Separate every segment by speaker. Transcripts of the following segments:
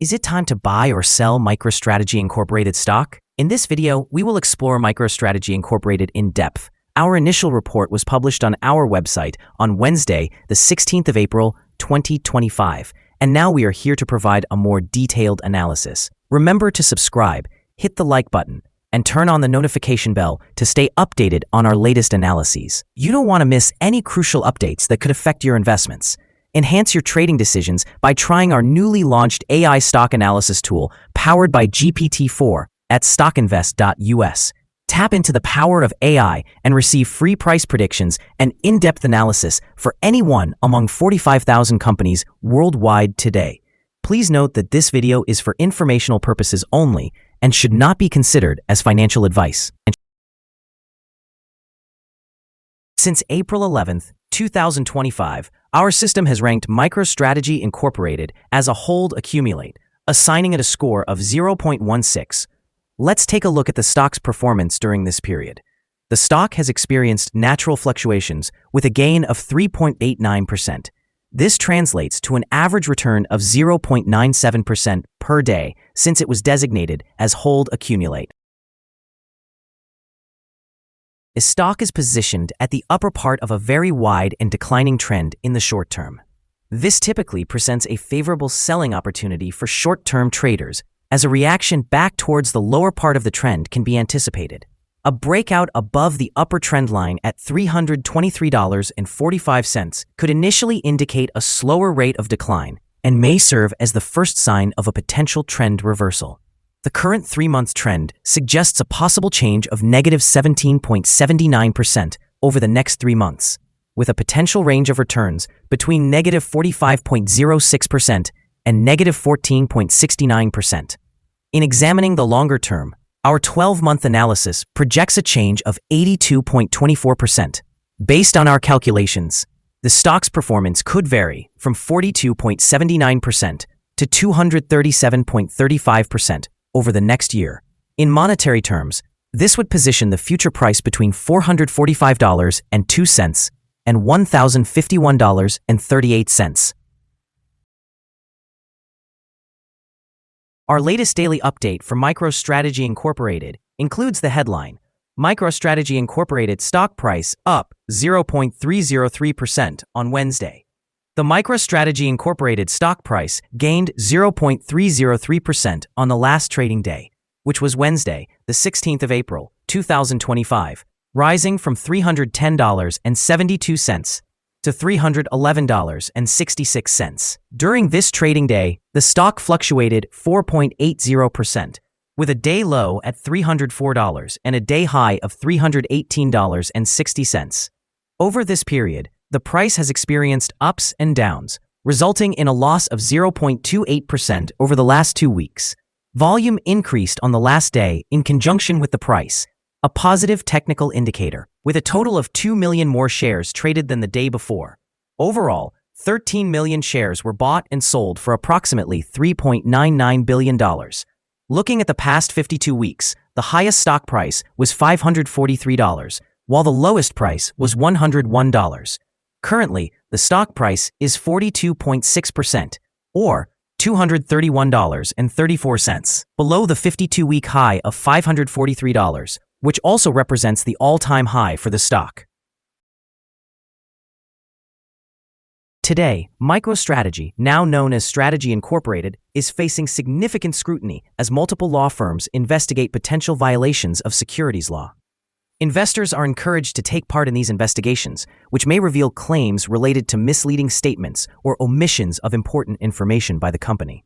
Speaker 1: Is it time to buy or sell MicroStrategy Incorporated stock? In this video, we will explore MicroStrategy Incorporated in depth. Our initial report was published on our website on Wednesday, the 16th of April, 2025, and now we are here to provide a more detailed analysis. Remember to subscribe, hit the like button, and turn on the notification bell to stay updated on our latest analyses. You don't want to miss any crucial updates that could affect your investments. Enhance your trading decisions by trying our newly launched AI stock analysis tool powered by GPT-4 at StockInvest.us. Tap into the power of AI and receive free price predictions and in-depth analysis for any one among 45,000 companies worldwide today. Please note that this video is for informational purposes only and should not be considered as financial advice. Since April 11th, 2025, our system has ranked MicroStrategy Incorporated as a hold accumulate, assigning it a score of 0.16. Let's take a look at the stock's performance during this period. The stock has experienced natural fluctuations with a gain of 3.89%. This translates to an average return of 0.97% per day since it was designated as hold accumulate. The stock is positioned at the upper part of a very wide and declining trend in the short term. This typically presents a favorable selling opportunity for short-term traders, as a reaction back towards the lower part of the trend can be anticipated. A breakout above the upper trend line at $323.45 could initially indicate a slower rate of decline and may serve as the first sign of a potential trend reversal. The current 3-month trend suggests a possible change of negative 17.79% over the next 3 months, with a potential range of returns between negative 45.06% and negative 14.69%. In examining the longer term, our 12-month analysis projects a change of 82.24%. Based on our calculations, the stock's performance could vary from 42.79% to 237.35% over the next year. In monetary terms, this would position the future price between $445.02 and $1,051.38. Our latest daily update for MicroStrategy Incorporated includes the headline, MicroStrategy Incorporated stock price up 0.303% on Wednesday. The MicroStrategy Incorporated stock price gained 0.303% on the last trading day, which was Wednesday, the 16th of April, 2025, rising from $310.72 to $311.66. During this trading day, the stock fluctuated 4.80%, with a day low at $304 and a day high of $318.60. Over this period, the price has experienced ups and downs, resulting in a loss of 0.28% over the last 2 weeks. Volume increased on the last day in conjunction with the price, a positive technical indicator, with a total of 2 million more shares traded than the day before. Overall, 13 million shares were bought and sold for approximately $3.99 billion. Looking at the past 52 weeks, the highest stock price was $543, while the lowest price was $101. Currently, the stock price is 42.6%, or $231.34, below the 52-week high of $543, which also represents the all-time high for the stock. Today, MicroStrategy, now known as Strategy Incorporated, is facing significant scrutiny as multiple law firms investigate potential violations of securities law. Investors are encouraged to take part in these investigations, which may reveal claims related to misleading statements or omissions of important information by the company.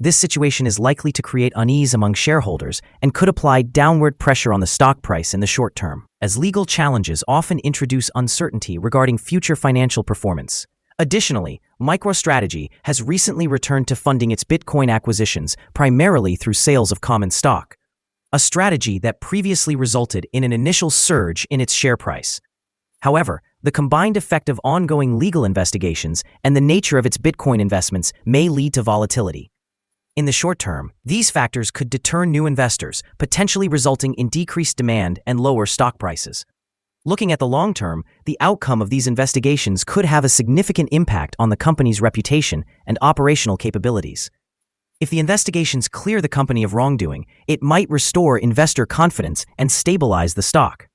Speaker 1: This situation is likely to create unease among shareholders and could apply downward pressure on the stock price in the short term, as legal challenges often introduce uncertainty regarding future financial performance. Additionally, MicroStrategy has recently returned to funding its Bitcoin acquisitions primarily through sales of common stock, a strategy that previously resulted in an initial surge in its share price. However, the combined effect of ongoing legal investigations and the nature of its Bitcoin investments may lead to volatility. In the short term, these factors could deter new investors, potentially resulting in decreased demand and lower stock prices. Looking at the long term, the outcome of these investigations could have a significant impact on the company's reputation and operational capabilities. If the investigations clear the company of wrongdoing, it might restore investor confidence and stabilize the stock.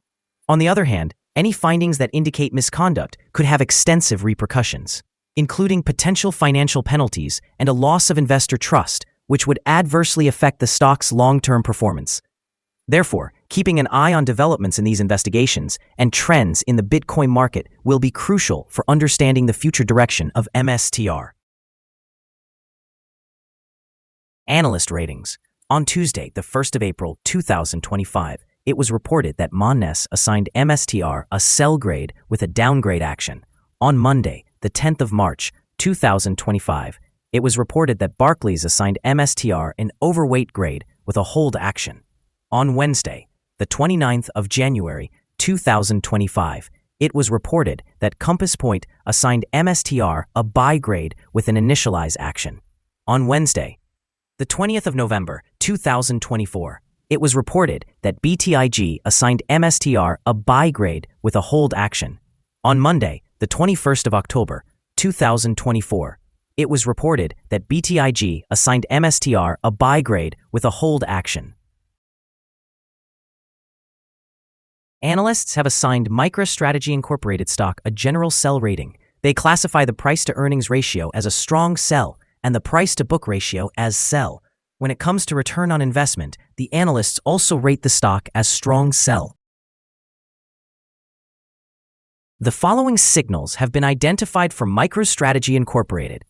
Speaker 1: On the other hand, any findings that indicate misconduct could have extensive repercussions, including potential financial penalties and a loss of investor trust, which would adversely affect the stock's long-term performance. Therefore, keeping an eye on developments in these investigations and trends in the Bitcoin market will be crucial for understanding the future direction of MSTR. Analyst ratings. On Tuesday, the 1st of April 2025, it was reported that Monnes assigned MSTR a sell grade with a downgrade action. On Monday, the 10th of March 2025, it was reported that Barclays assigned MSTR an overweight grade with a hold action. On Wednesday, the 29th of January 2025, it was reported that Compass Point assigned MSTR a buy grade with an initialize action. On Wednesday, the 20th of November 2024, it was reported that BTIG assigned MSTR a buy grade with a hold action. On Monday, the 21st of October 2024, it was reported that BTIG assigned MSTR a buy grade with a hold action. Analysts have assigned MicroStrategy Incorporated stock a general sell rating. They classify the price-to-earnings ratio as a strong sell and the price-to-book ratio as sell. When it comes to return on investment, the analysts also rate the stock as strong sell. The following signals have been identified for MicroStrategy Incorporated.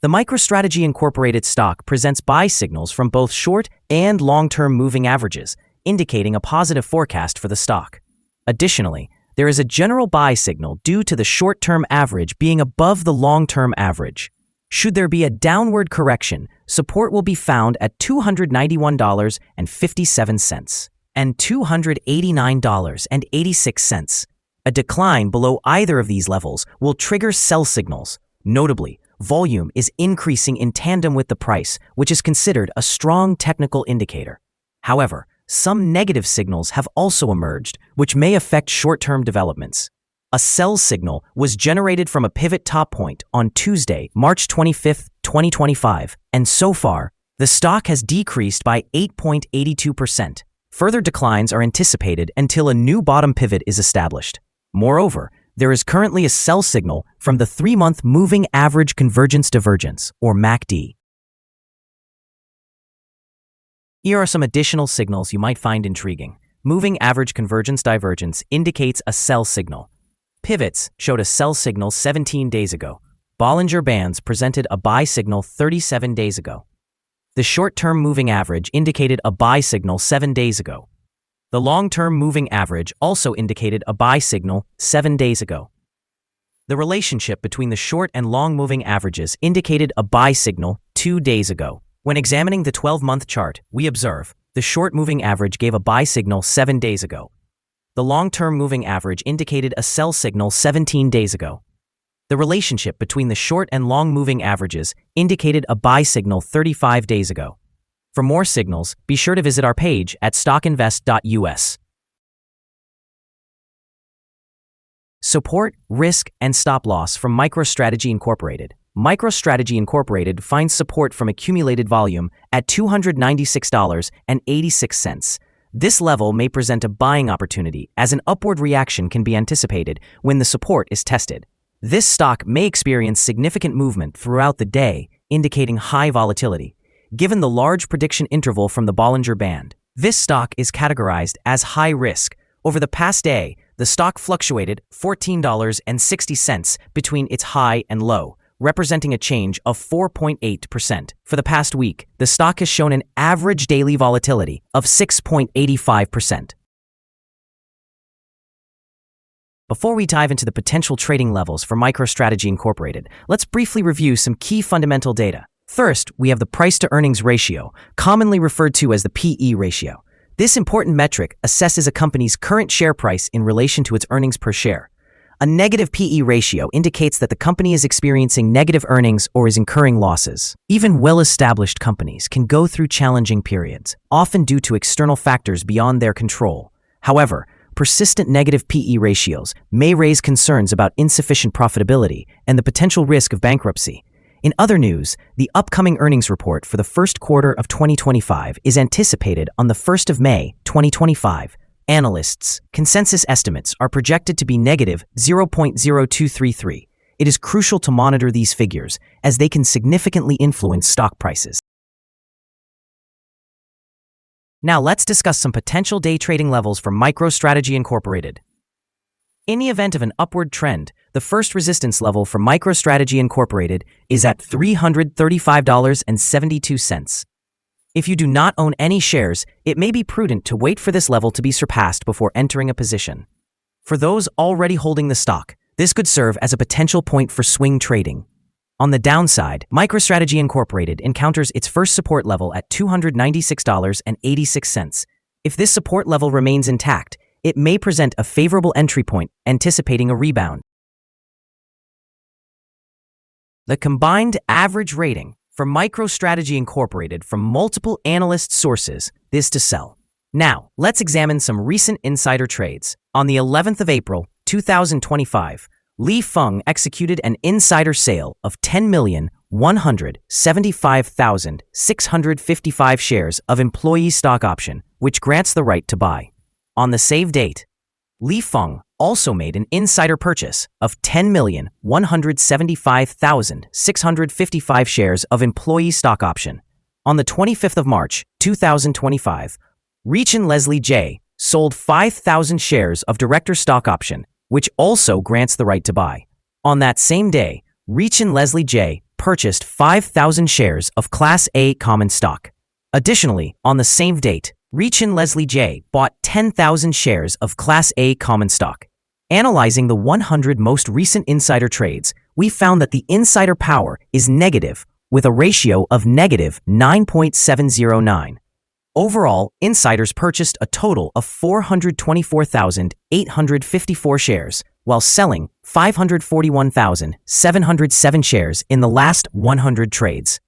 Speaker 1: The MicroStrategy Incorporated stock presents buy signals from both short and long-term moving averages, indicating a positive forecast for the stock. Additionally, there is a general buy signal due to the short-term average being above the long-term average. Should there be a downward correction, support will be found at $291.57 and $289.86. A decline below either of these levels will trigger sell signals. Notably, volume is increasing in tandem with the price, which is considered a strong technical indicator. However, some negative signals have also emerged, which may affect short-term developments. A sell signal was generated from a pivot top point on Tuesday, March 25, 2025, and so far, the stock has decreased by 8.82%. Further declines are anticipated until a new bottom pivot is established. Moreover, there is currently a sell signal from the 3-month Moving Average Convergence Divergence, or MACD. Here are some additional signals you might find intriguing. Moving Average Convergence Divergence indicates a sell signal. Pivots showed a sell signal 17 days ago. Bollinger Bands presented a buy signal 37 days ago. The short-term moving average indicated a buy signal 7 days ago. The long-term moving average also indicated a buy signal 7 days ago. The relationship between the short and long moving averages indicated a buy signal 2 days ago. When examining the 12-month chart, we observe the short moving average gave a buy signal 7 days ago. The long-term moving average indicated a sell signal 17 days ago. The relationship between the short and long moving averages indicated a buy signal 35 days ago. For more signals, be sure to visit our page at StockInvest.us. Support, risk, and stop loss from MicroStrategy Incorporated. MicroStrategy Incorporated finds support from accumulated volume at $296.86. This level may present a buying opportunity as an upward reaction can be anticipated when the support is tested. This stock may experience significant movement throughout the day, indicating high volatility. Given the large prediction interval from the Bollinger Band, this stock is categorized as high risk. Over the past day, the stock fluctuated $14.60 between its high and low, representing a change of 4.8%. For the past week, the stock has shown an average daily volatility of 6.85%. Before we dive into the potential trading levels for MicroStrategy Incorporated, let's briefly review some key fundamental data. First, we have the price-to-earnings ratio, commonly referred to as the PE ratio. This important metric assesses a company's current share price in relation to its earnings per share. A negative PE ratio indicates that the company is experiencing negative earnings or is incurring losses. Even well-established companies can go through challenging periods, often due to external factors beyond their control. However, persistent negative PE ratios may raise concerns about insufficient profitability and the potential risk of bankruptcy. In other news, the upcoming earnings report for the first quarter of 2025 is anticipated on the 1st of May, 2025. Analysts' consensus estimates are projected to be negative 0.0233. It is crucial to monitor these figures, as they can significantly influence stock prices. Now let's discuss some potential day trading levels for MicroStrategy Incorporated. In the event of an upward trend, the first resistance level for MicroStrategy Incorporated is at $335.72. If you do not own any shares, it may be prudent to wait for this level to be surpassed before entering a position. For those already holding the stock, this could serve as a potential point for swing trading. On the downside, MicroStrategy Incorporated encounters its first support level at $296.86. If this support level remains intact, it may present a favorable entry point, anticipating a rebound. The combined average rating for MicroStrategy Incorporated from multiple analyst sources is to sell. Now, let's examine some recent insider trades. On the 11th of April, 2025, Li Feng executed an insider sale of 10,175,655 shares of employee stock option, which grants the right to buy. On the same date, Li Feng also made an insider purchase of 10,175,655 shares of employee stock option. On the 25th of March, 2025, Reichin Leslie J. sold 5,000 shares of director stock option, which also grants the right to buy. On that same day, Reichin Leslie J. purchased 5,000 shares of Class A common stock. Additionally, on the same date, Reichin Leslie J. bought 10,000 shares of Class A common stock. Analyzing the 100 most recent insider trades, we found that the insider power is negative, with a ratio of negative 9.709. Overall, insiders purchased a total of 424,854 shares, while selling 541,707 shares in the last 100 trades.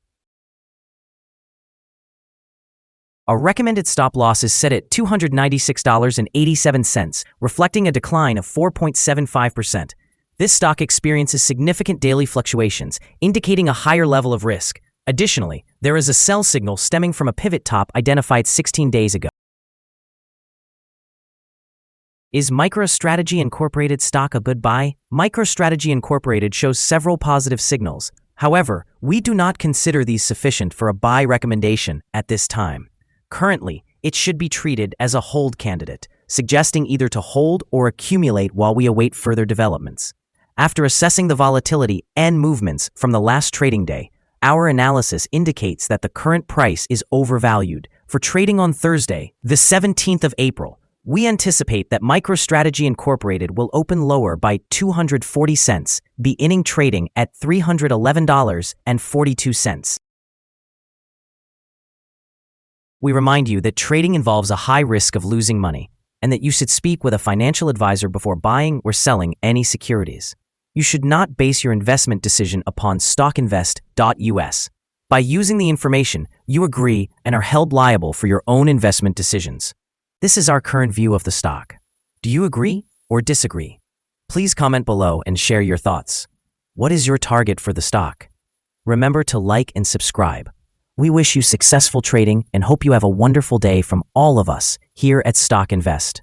Speaker 1: A recommended stop loss is set at $296.87, reflecting a decline of 4.75%. This stock experiences significant daily fluctuations, indicating a higher level of risk. Additionally, there is a sell signal stemming from a pivot top identified 16 days ago. Is MicroStrategy Incorporated stock a good buy? MicroStrategy Incorporated shows several positive signals. However, we do not consider these sufficient for a buy recommendation at this time. Currently, it should be treated as a hold candidate, suggesting either to hold or accumulate while we await further developments. After assessing the volatility and movements from the last trading day, our analysis indicates that the current price is overvalued. For trading on Thursday, the 17th of April, we anticipate that MicroStrategy Incorporated will open lower by 240 cents, beginning trading at $311.42. We remind you that trading involves a high risk of losing money, and that you should speak with a financial advisor before buying or selling any securities. You should not base your investment decision upon StockInvest.us. By using the information, you agree and are held liable for your own investment decisions. This is our current view of the stock. Do you agree or disagree? Please comment below and share your thoughts. What is your target for the stock? Remember to like and subscribe. We wish you successful trading and hope you have a wonderful day from all of us here at Stock Invest.